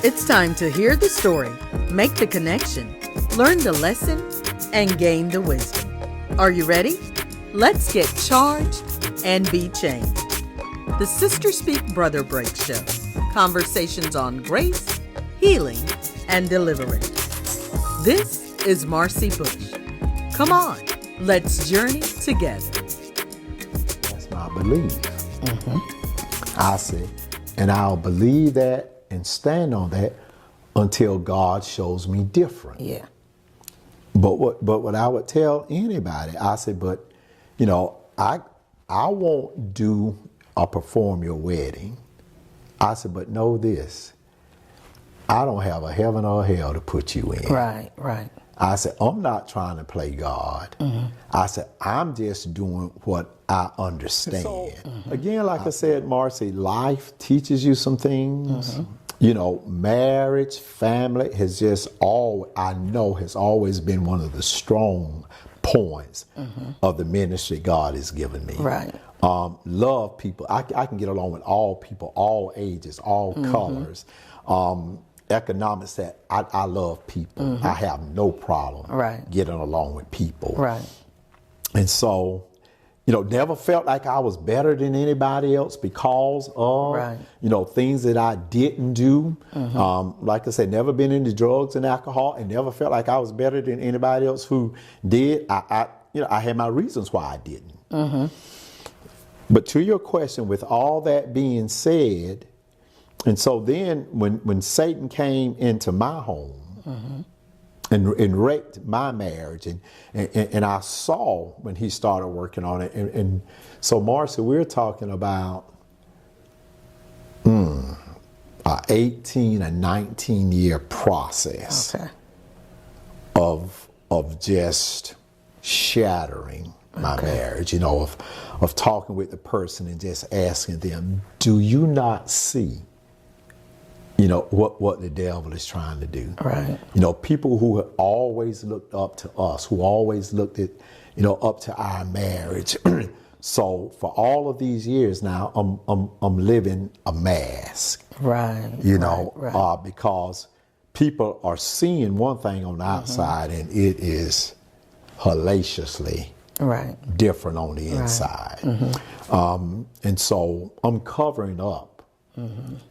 It's time to hear the story, make the connection, learn the lesson, and gain the wisdom. Are you ready? Let's get charged and be changed. The Sister Speak Brother Break Show. Conversations on grace, healing, and deliverance. This is Marcy Bush. Come on, let's journey together. That's my belief. I say, and I'll believe that and stand on that until God shows me different. Yeah. But what I would tell anybody, I say, but you know, I won't do or perform your wedding. I said, but know this, I don't have a heaven or a hell to put you in. Right. I said, I'm not trying to play God. I said, I'm just doing what I understand. So, again, like I said, Marcy, life teaches you some things. You know, marriage, family has just has always been one of the strong points of the ministry God has given me. Right. Love people. I can get along with all people, all ages, all colors. Economics, that I love people. I have no problem getting along with people. Right. And so, you know, never felt like I was better than anybody else because of, you know, things that I didn't do. Like I said, never been into drugs and alcohol, and never felt like I was better than anybody else who did. I had my reasons why I didn't. But to your question, with all that being said, and so then when Satan came into my home and wrecked my marriage, and I saw when he started working on it, and so Marcy, we're talking about a 18 and 19 year process of just shattering my marriage, you know, of talking with the person and just asking them, do you not see, you know, what the devil is trying to do? Right. You know, people who have always looked up to us, who always looked at, you know, up to our marriage. So for all of these years now, I'm living a mask. Right. You know, because people are seeing one thing on the outside, and it is hellaciously different on the inside. And so I'm covering up,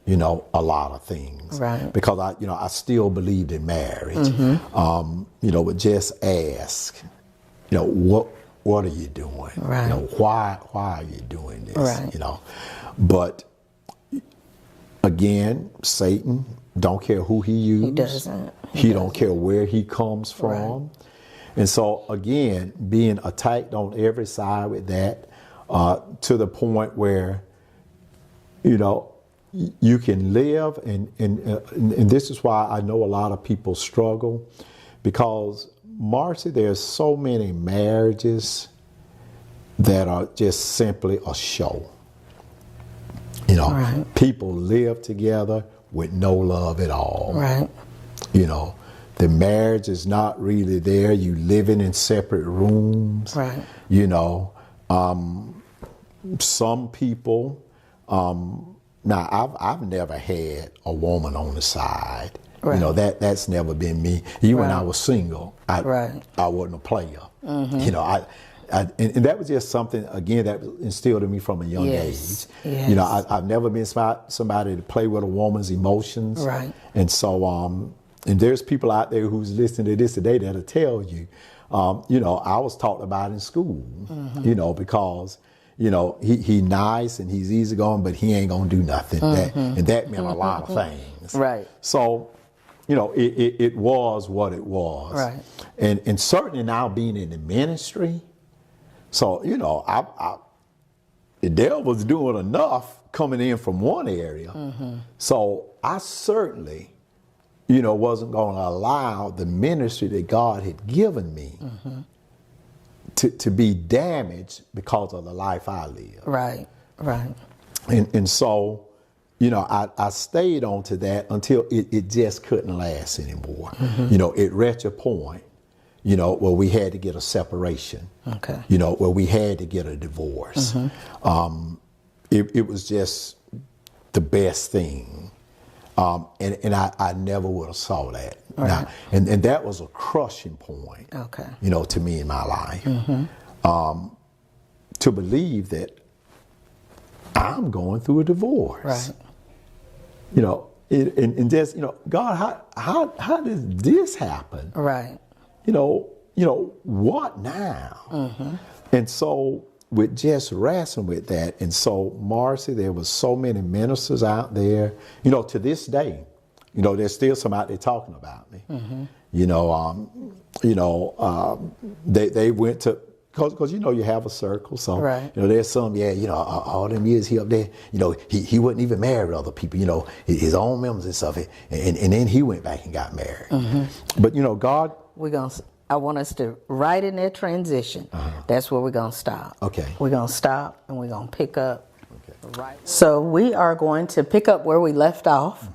you know, a lot of things, because I still believed in marriage. You know, but just ask, you know, what are you doing? You know, why are you doing this? You know, but again, Satan don't care who he uses. He doesn't. He don't care where he comes from. And so again, being attacked on every side with that, to the point where, you know, you can live, and this is why I know a lot of people struggle, because Marcy, there's so many marriages that are just simply a show. You know, people live together with no love at all. You know, the marriage is not really there. You living in separate rooms. You know, some people. Now, I've never had a woman on the side. You know, that's never been me. Even when I was single, I wasn't a player. You know, and that was just something, again, that was instilled in me from a young age. You know, I've never been somebody to play with a woman's emotions. And so, and there's people out there who's listening to this today that'll tell you, you know, I was talked about in school, you know, because, you know, he nice and he's easygoing, but he ain't gonna do nothing. And that meant a lot of things. So, you know, it was what it was. And certainly now being in the ministry, so, you know, the devil was doing enough coming in from one area. So I certainly, you know, wasn't going to allow the ministry that God had given me to be damaged because of the life I live. And so, you know, I stayed on to that until it just couldn't last anymore. You know, it reached a point, you know, where we had to get a separation. You know, where we had to get a divorce. It was just the best thing And I never would have saw that. Right. Now, and that was a crushing point, Okay. to me in my life. To believe that I'm going through a divorce. Right. And just, God, how did this happen? Right. What now? And so with just wrestling with that, and so Marcy, there was so many ministers out there, to this day, there's still some out there talking about me. They went to, because you have a circle, so right. There's some, all them years he up there, he wasn't even married with other people, his own members and stuff, and then he went back and got married. But God, I want us to right in that transition. That's where we're gonna stop. Okay. We're gonna stop and we're gonna pick up. Okay. Right. So we are going to pick up where we left off.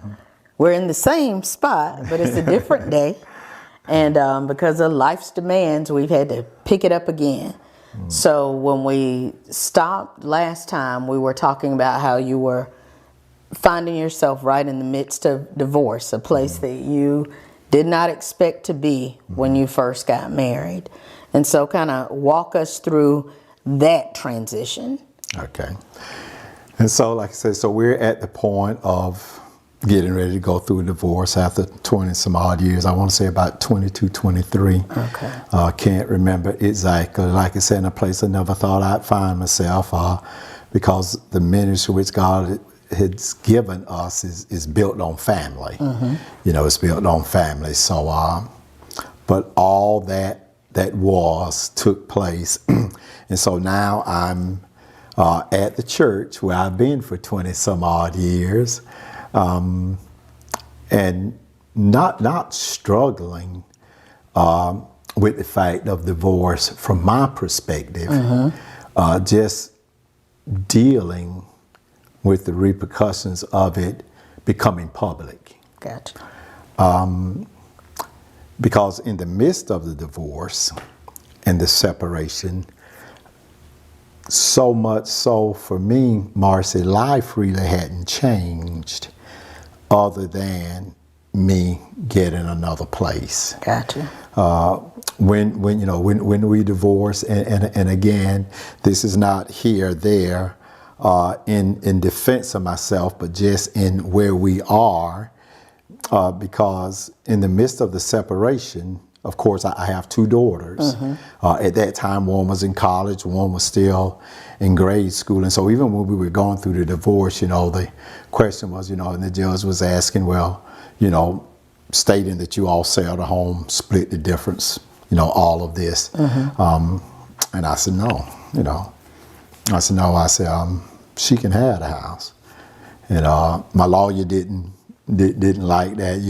We're in the same spot, but it's a different day. And because of life's demands, we've had to pick it up again. So when we stopped last time, we were talking about how you were finding yourself right in the midst of divorce, a place that you did not expect to be when you first got married. And so kind of walk us through that transition. Okay. And so, like I said, so we're at the point of getting ready to go through a divorce after 20 some odd years. I want to say about 22, 23. Okay. Can't remember exactly. Like I said, in a place I never thought I'd find myself, because the ministry which God has given us is built on family. It's built on family. So, but all that took place. And so now I'm at the church where I've been for 20 some odd years. And not struggling with the fact of divorce from my perspective, just dealing with the repercussions of it becoming public. Gotcha. Because in the midst of the divorce and the separation, so much so for me, Marcy, life really hadn't changed other than me getting another place. Gotcha. When we divorced, and again, this is not here, there, in defense of myself, but just in where we are, because in the midst of the separation, of course, I have two daughters. At that time, one was in college, one was still in grade school. And so even when we were going through the divorce, the question was, and the judge was asking, well, stating that you all sell the home, split the difference, all of this. And I said, no, I said, she can have the house. And my lawyer didn't like that,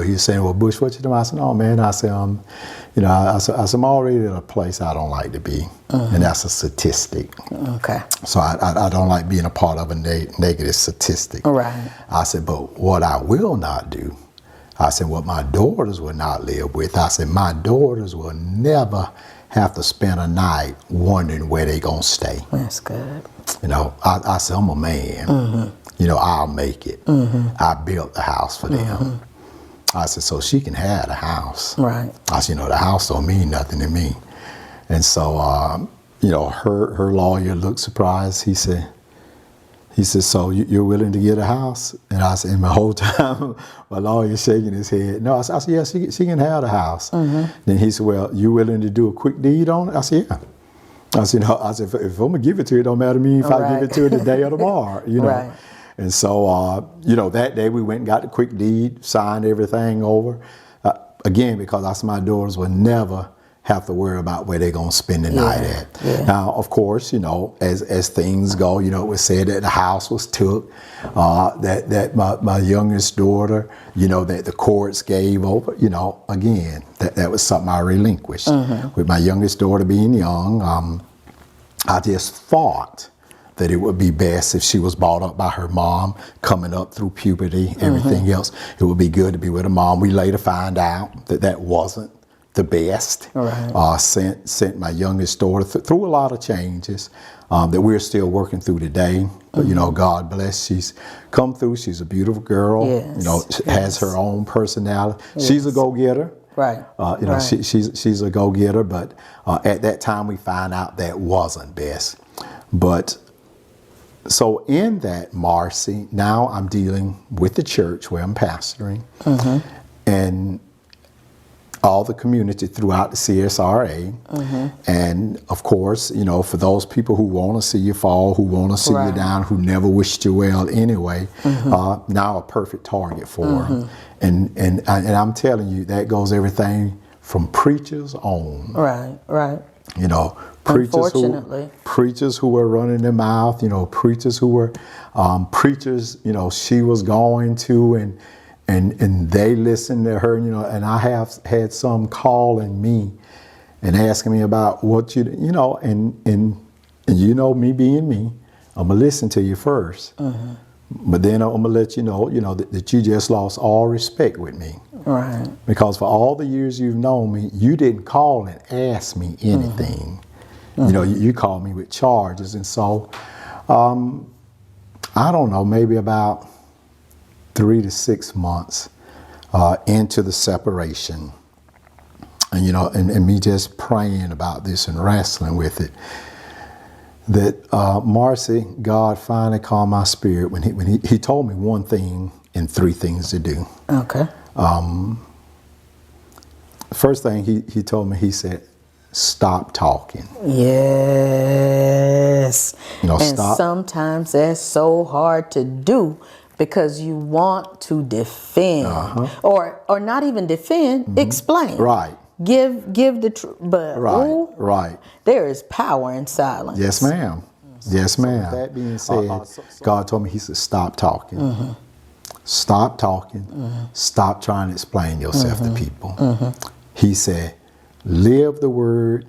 he was saying, well, Bush, what you doing? I said, no, man. I said, I said, I'm already at a place I don't like to be, and that's a statistic. Okay. So I don't like being a part of a negative statistic. Right. I said, but what I will not do, I said, what my daughters will not live with, I said, my daughters will never have to spend a night wondering where they gonna stay. That's good. I said, I'm a man. I'll make it. I built the house for them. I said, so she can have the house. Right. I said, the house don't mean nothing to me. And so, her lawyer looked surprised. He said, so you're willing to get a house? And I said, and my whole time, my lawyer shaking his head. No, I said, yeah, she can have the house. Then he said, well, you willing to do a quick deed on it? I said, yeah. I said, if I'm gonna give it to you, it don't matter to me if I give it to her today or tomorrow, Right. And so, that day we went and got the quick deed, signed everything over. Again, because I said my daughters will never have to worry about where they're going to spend the night at. Yeah. Now, of course, as things go, it was said that the house was took, that my youngest daughter, that the courts gave over, again, that was something I relinquished. With my youngest daughter being young, I just thought that it would be best if she was brought up by her mom, coming up through puberty, everything else. It would be good to be with her mom. We later find out that wasn't the best. Right. Sent my youngest daughter through a lot of changes, that we're still working through today. But, you know, God bless. She's come through. She's a beautiful girl. Yes. You know, has her own personality. Yes. She's a go-getter. Right. You know, she's a go-getter. But at that time, we found out that wasn't best. But so in that, Marcy, now I'm dealing with the church where I'm pastoring. And all the community throughout the CSRA. And of course, you know, for those people who want to see you fall, who want to see you down, who never wished you well anyway, now a perfect target for them. And I'm telling you, that goes everything from preachers on. Right. You know, preachers who were running their mouth, you know, preachers who were preachers, you know, she was going to and they listened to her, you know, and I have had some calling me and asking me about what you know, and you know, me being me, I'm gonna listen to you first, but then I'm gonna let you know, that you just lost all respect with me, right? Because for all the years you've known me, you didn't call and ask me anything. You know, you called me with charges, and so I don't know, maybe about 3 to 6 months into the separation, and you know, and me just praying about this and wrestling with it, that Marcy, God finally calmed my spirit when he told me one thing and 3 things to do. Okay. First thing he told me, he said, stop talking. Yes. You know, and stop. Sometimes that's so hard to do, because you want to defend, or not even defend, explain. Right. Give the truth, but right. There is power in silence. Yes, ma'am. Yes, ma'am. So that being said, God told me, he said, stop talking. Stop talking. Stop trying to explain yourself to people. He said, live the word,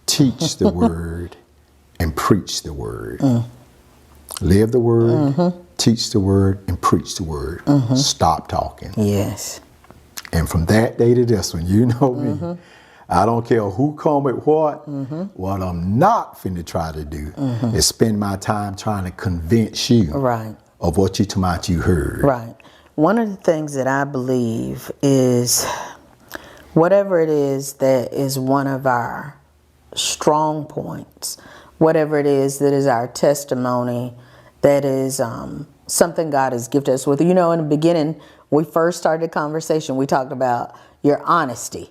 teach the word, and preach the word. Live the word, teach the word, and preach the word. Stop talking. Yes. And from that day to this one, you know me, I don't care who come with what. What I'm not finna try to do is spend my time trying to convince you of what you heard. Right. One of the things that I believe is, whatever it is that is one of our strong points, whatever it is that is our testimony, that is something God has gifted us with. You know, in the beginning, we first started the conversation, we talked about your honesty,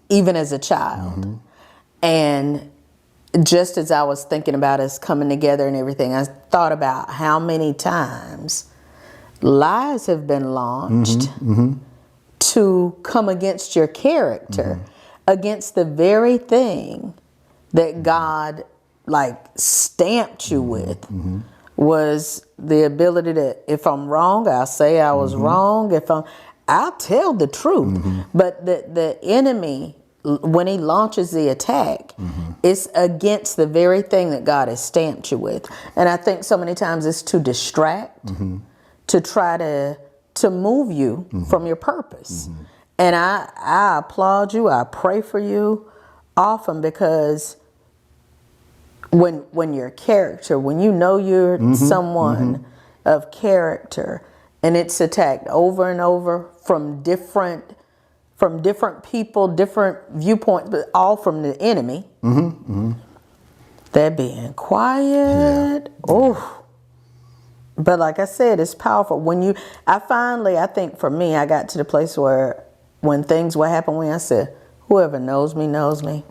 even as a child. And just as I was thinking about us coming together and everything, I thought about how many times lies have been launched to come against your character, against the very thing that God stamped you with. Was the ability to, if I'm wrong, I'll say I was wrong. I'll tell the truth. But the enemy, when he launches the attack, it's against the very thing that God has stamped you with. And I think so many times it's to distract, to try to move you from your purpose. And I applaud you. I pray for you often, because when your character, when you know you're someone of character, and it's attacked over and over from different people, different viewpoints, but all from the enemy. They're being quiet. But like I said, it's powerful. I think for me, I got to the place where when things would happen, when I said, whoever knows me knows me.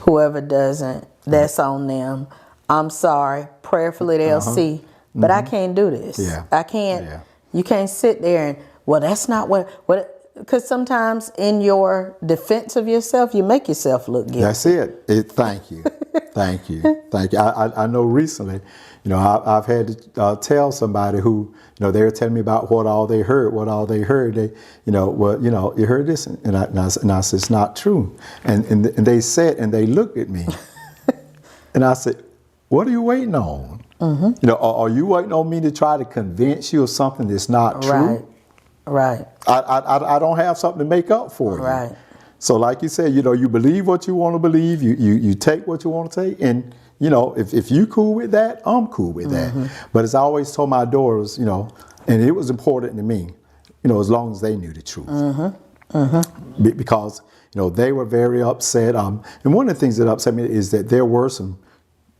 Whoever doesn't, that's on them. I'm sorry. Prayerfully they'll see. But I can't do this. I can't. You can't sit there and, well, that's not what, because sometimes in your defense of yourself, you make yourself look guilty. That's it. Thank you. Thank you. Thank you. I know recently, you know, I've had to tell somebody who, you know, they were telling me about what all they heard. They, you know, well, you know, you heard this, and I said, it's not true. And they said, and they looked at me, and I said, what are you waiting on? You know, are you waiting on me to try to convince you of something that's not true? Right. I don't have something to make up for you. Right. So like you said, you know, you believe what you want to believe. You take what you want to take, and you know, if you cool with that, I'm cool with that. But as I always told my daughters, you know, and it was important to me, you know, as long as they knew the truth. Because, you know, they were very upset. And one of the things that upset me is that there were some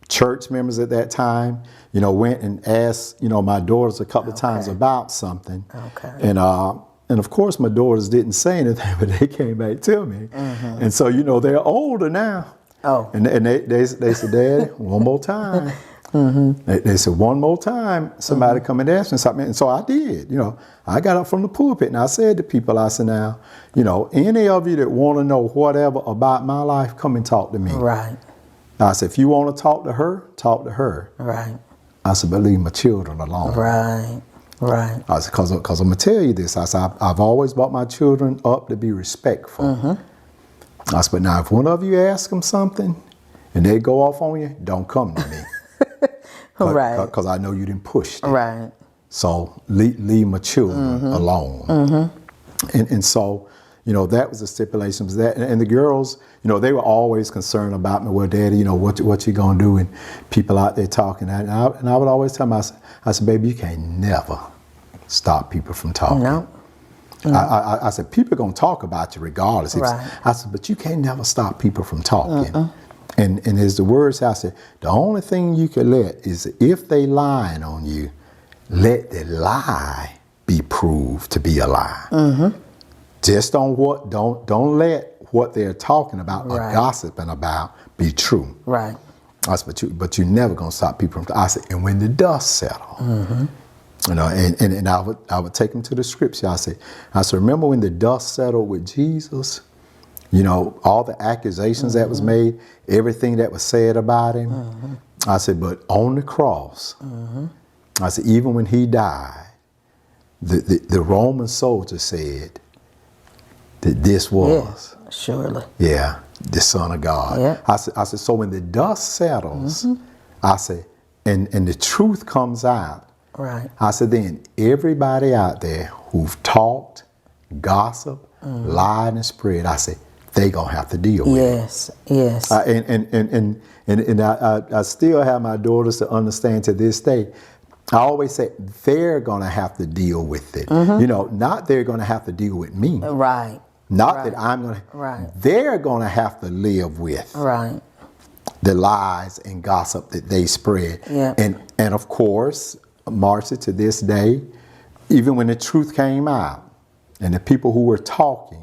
church members at that time, you know, went and asked, you know, my daughters a couple of times about something. And of course, my daughters didn't say anything, but they came back to me. And so, you know, they're older now. And they said, Dad, one more time. They said, one more time, somebody come and ask me something. And so I did. You know, I got up from the pulpit and I said to people, I said, now, you know, any of you that want to know whatever about my life, come and talk to me. I said, if you want to talk to her, talk to her. I said, but leave my children alone. I said, because I'm going to tell you this. I said, I've always brought my children up to be respectful. I said, but now if one of you ask them something and they go off on you, don't come to me. Because I know you didn't push them. So leave my children alone. And so, you know, that was the stipulation. Was that, and the girls, you know, they were always concerned about me. Well, Daddy, you know, what you gonna do? And people out there talking. And I would always tell them, I said, baby, you can't never stop people from talking. I said, people are gonna talk about you regardless. I said, but you can't never stop people from talking. And as the words I said, the only thing you can let is if they lying on you, let the lie be proved to be a lie. Just don't let what they're talking about or gossiping about be true. I said, but you never gonna stop people from. I said, and when the dust settle, you know, and I would take them to the scripture. I said, remember when the dust settled with Jesus? You know, all the accusations that was made, everything that was said about him. I said, but on the cross, I said, even when he died, the Roman soldier said that this was the Son of God. I said, so when the dust settles, I said, and the truth comes out, I said, then everybody out there who've talked, gossiped, lied, and spread, I said, they gonna have to deal with it. And I still have my daughters to understand to this day. I always say they're gonna have to deal with it. You know, not they're gonna have to deal with me. Not that I'm gonna. They're gonna have to live with the lies and gossip that they spread. And of course, Marcia, to this day, even when the truth came out, and the people who were talking.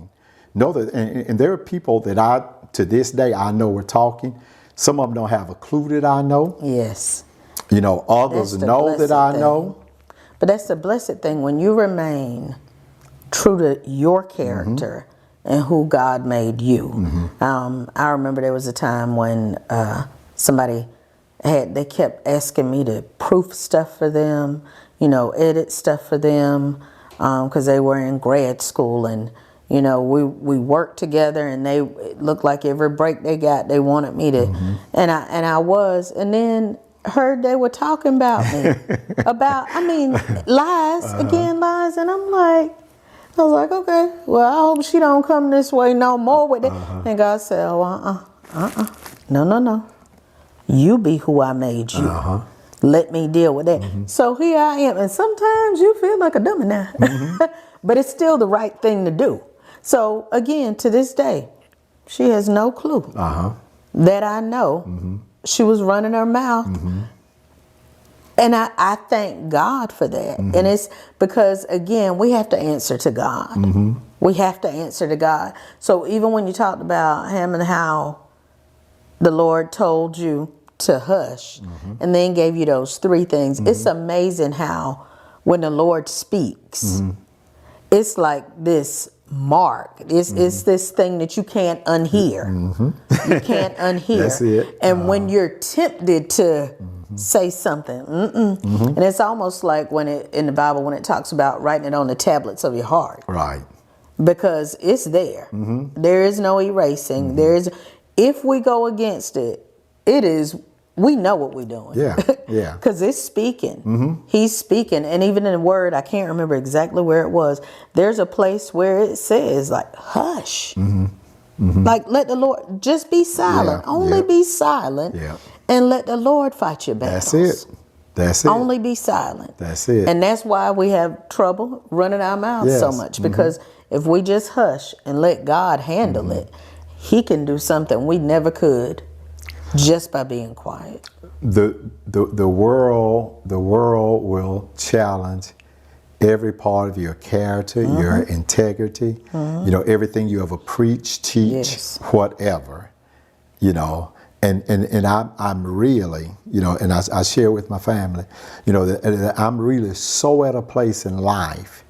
Know that, and there are people that to this day, I know we're talking. Some of them don't have a clue that I know. You know, others know that I know. But that's the blessed thing when you remain true to your character and who God made you. I remember there was a time when they kept asking me to proof stuff for them, you know, edit stuff for them, because they were in grad school. And you know, we worked together, and it looked like every break they got, they wanted me to, and then heard they were talking about me, lies, lies, and I was like, okay, well, I hope she don't come this way no more with it. And God said, oh, no, you be who I made you. Let me deal with that. So here I am, and sometimes you feel like a dummy now, but it's still the right thing to do. So again, to this day, she has no clue that I know. She was running her mouth. And I thank God for that. And it's because, again, we have to answer to God. We have to answer to God. So even when you talked about him and how the Lord told you to hush and then gave you those 3 things, it's amazing how when the Lord speaks, it's like this mark. It's this thing that you can't unhear. You can't unhear. That's it. And when you're tempted to say something, and it's almost like when in the Bible when it talks about writing it on the tablets of your heart. Because it's there. There is no erasing. If we go against it, we know what we're doing. Because it's speaking. He's speaking. And even in the word, I can't remember exactly where it was. There's a place where it says, like, hush. Like, let the Lord just be silent. Only be silent. and let the Lord fight your battles. That's it. That's it. Only be silent. That's it. And that's why we have trouble running our mouths so much, because if we just hush and let God handle it, he can do something we never could just by being quiet. The world will challenge every part of your character, your integrity, you know, everything you ever preach, teach, whatever, you know. And I'm really, you know, and I share with my family, you know, that I'm really so at a place in life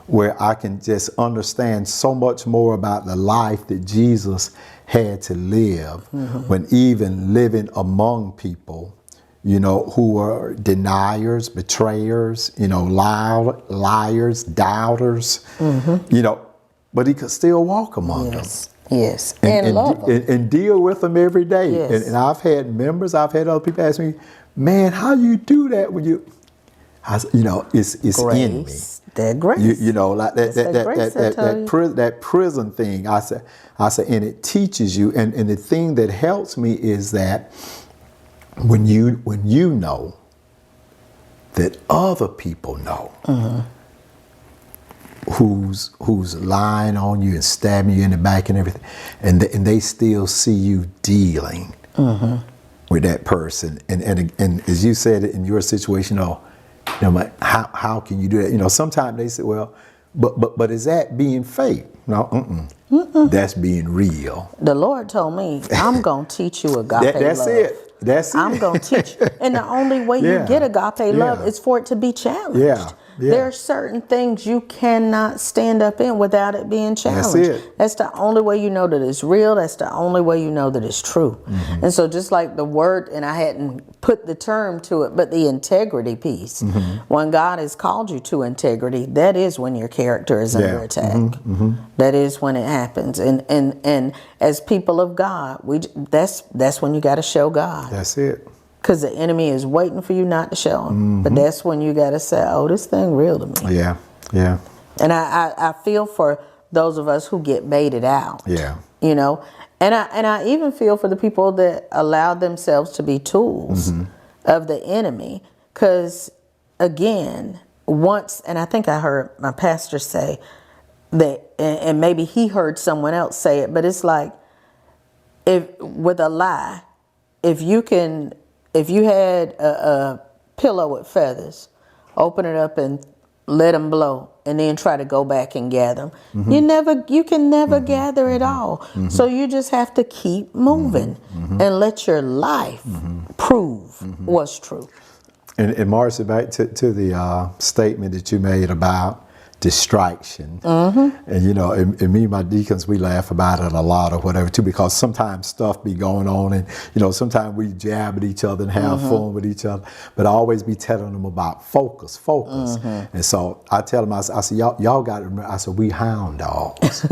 where I can just understand so much more about the life that Jesus had to live, when even living among people, you know, who were deniers, betrayers, you know, liars, doubters, you know, but he could still walk among them. Yes, and love them. And deal with them every day. Yes. And I've had members, I've had other people ask me, man, how you do that when you, you know, it's grace. in me. That grace. You know, like that prison thing. I said, and it teaches you. And the thing that helps me is that when you know that other people know who's lying on you and stabbing you in the back and everything, and they still see you dealing with that person. And as you said in your situation, you know, how can you do that? You know, sometimes they say, well, but is that being fake? No, that's being real. The Lord told me, I'm going to teach you agape that's love. That's it. I'm going to teach you. And the only way you get agape love is for it to be challenged. Yeah. There are certain things you cannot stand up in without it being challenged. That's it. That's the only way you know that it's real. That's the only way you know that it's true. And so just like the word, and I hadn't put the term to it, but the integrity piece. When God has called you to integrity, that is when your character is under attack. That is when it happens. And as people of God, that's when you got to show God. That's it. Because the enemy is waiting for you not to show him. But that's when you got to say, oh, this thing real to me. Yeah, yeah. And I feel for those of us who get baited out. Yeah. You know, and I even feel for the people that allow themselves to be tools of the enemy. Because, again, once, and I think I heard my pastor say that, and maybe he heard someone else say it, but it's like, with a lie, if you had a pillow with feathers, open it up and let them blow, and then try to go back and gather them. You can never gather it all. So you just have to keep moving and let your life prove what's true. And Marcy, back to the statement that you made about distraction. And you know, and me and my deacons, we laugh about it a lot or whatever too, because sometimes stuff be going on, and you know, sometimes we jab at each other and have fun with each other, but I always be telling them about focus. And so I tell them, I said, y'all got to remember, I said, we hound dogs.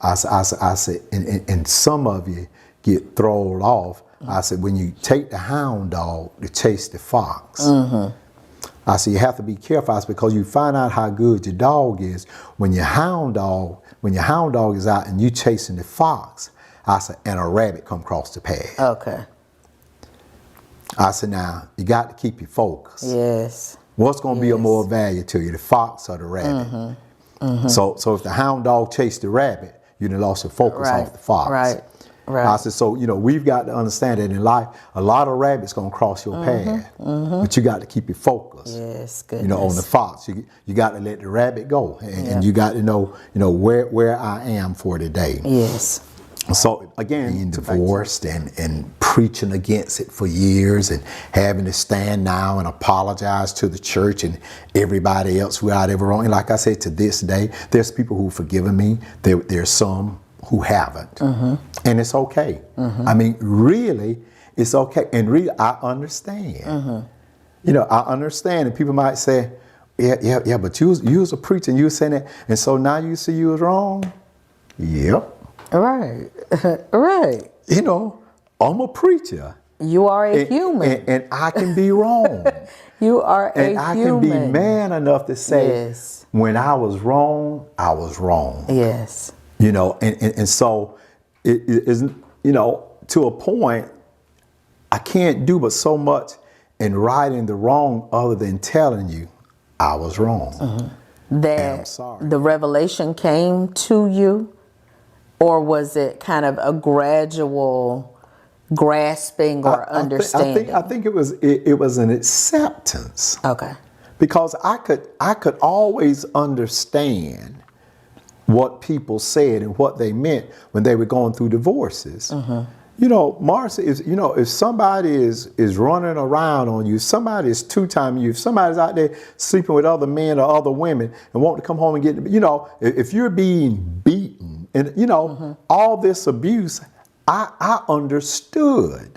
I said, and some of you get thrown off. I said, when you take the hound dog to chase the fox, I said, you have to be careful. I said, because you find out how good your dog is when your hound dog is out and you chasing the fox. I said, and a rabbit come across the path. Okay. I said, now you got to keep your focus. Yes. What's going to be of more value to you, the fox or the rabbit? So if the hound dog chased the rabbit, you done lost your focus off the fox. Right. I said, so, you know, we've got to understand that in life, a lot of rabbits going to cross your path, but you got to keep your focus. Yes, goodness. You know, on the fox, you got to let the rabbit go, and you got to know, where I am for today. Yes. So again, being divorced and preaching against it for years, and having to stand now and apologize to the church and everybody else who I'd ever wronged. And like I said, to this day, there's people who've forgiven me. There's some who haven't, and it's okay. I mean, really, it's okay, and really, I understand. You know, I understand, and people might say, "Yeah, but you was a preacher, and you was saying that, and so now you see you was wrong." Yep. Right. Right. You know, I'm a preacher. You are a human, and I can be wrong. You are a human, and I can be man enough to say, when I was wrong, I was wrong. Yes. You know, and so it isn't, you know, to a point, I can't do but so much in righting the wrong other than telling you I was wrong. That I'm sorry. the revelation came to you, or was it kind of a gradual grasping or understanding? I think it was an acceptance. Okay. Because I could always understand what people said and what they meant when they were going through divorces. You know, Marcia, if somebody is running around on you, somebody is two-timing you, if somebody's out there sleeping with other men or other women and want to come home and get, if you're being beaten and, all this abuse, I understood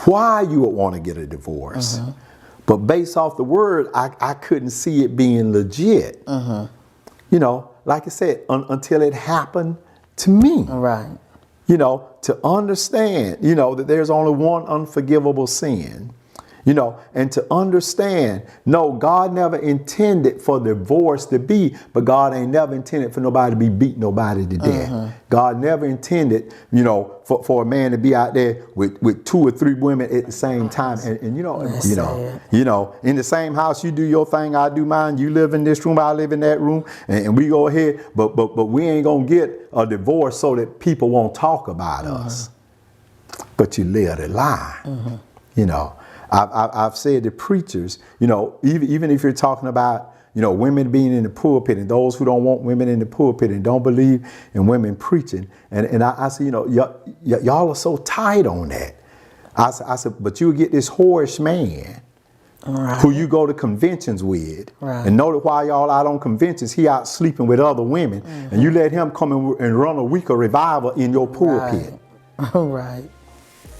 why you would want to get a divorce. But based off the word, I couldn't see it being legit. Like I said, until it happened to me. Right. To understand, that there's only one unforgivable sin, and to understand, no, God never intended for divorce to be, but God ain't never intended for nobody to be beating nobody to death. God never intended, for a man to be out there with 2 or 3 women at the same time. And in the same house, you do your thing, I do mine. You live in this room, I live in that room, and we go ahead. But we ain't gonna get a divorce so that people won't talk about us. But you live a lie. I've said to preachers, even if you're talking about, women being in the pulpit and those who don't want women in the pulpit and don't believe in women preaching. And I say, y'all are so tight on that. I said, but you get this whorish man who you go to conventions with and know that while y'all out on conventions, he out sleeping with other women and you let him come and run a week of revival in your pulpit. Right.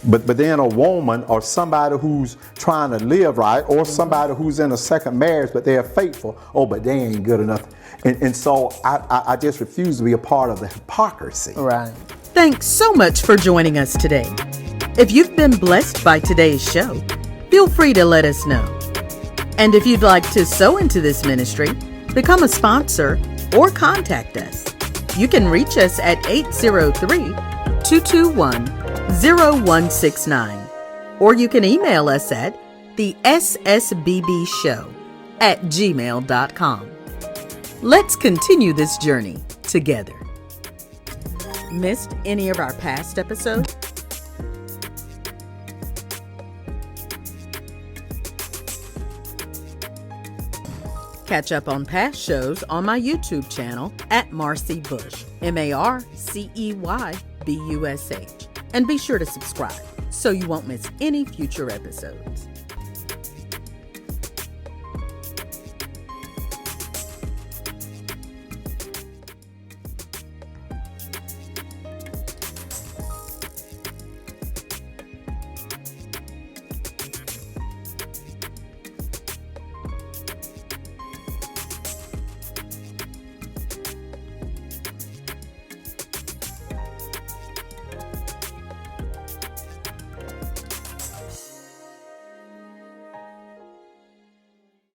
But then a woman or somebody who's trying to live right or somebody who's in a second marriage but they're faithful, but they ain't good enough. And so I just refuse to be a part of the hypocrisy. Right. Thanks so much for joining us today. If you've been blessed by today's show, feel free to let us know. And if you'd like to sow into this ministry, become a sponsor, or contact us, you can reach us at 803-221-0169, or you can email us at the SSBBshow@gmail.com. Let's continue this journey together. Missed any of our past episodes? Catch up on past shows on my YouTube channel at Marcy Bush, MarceyBush. And be sure to subscribe so you won't miss any future episodes.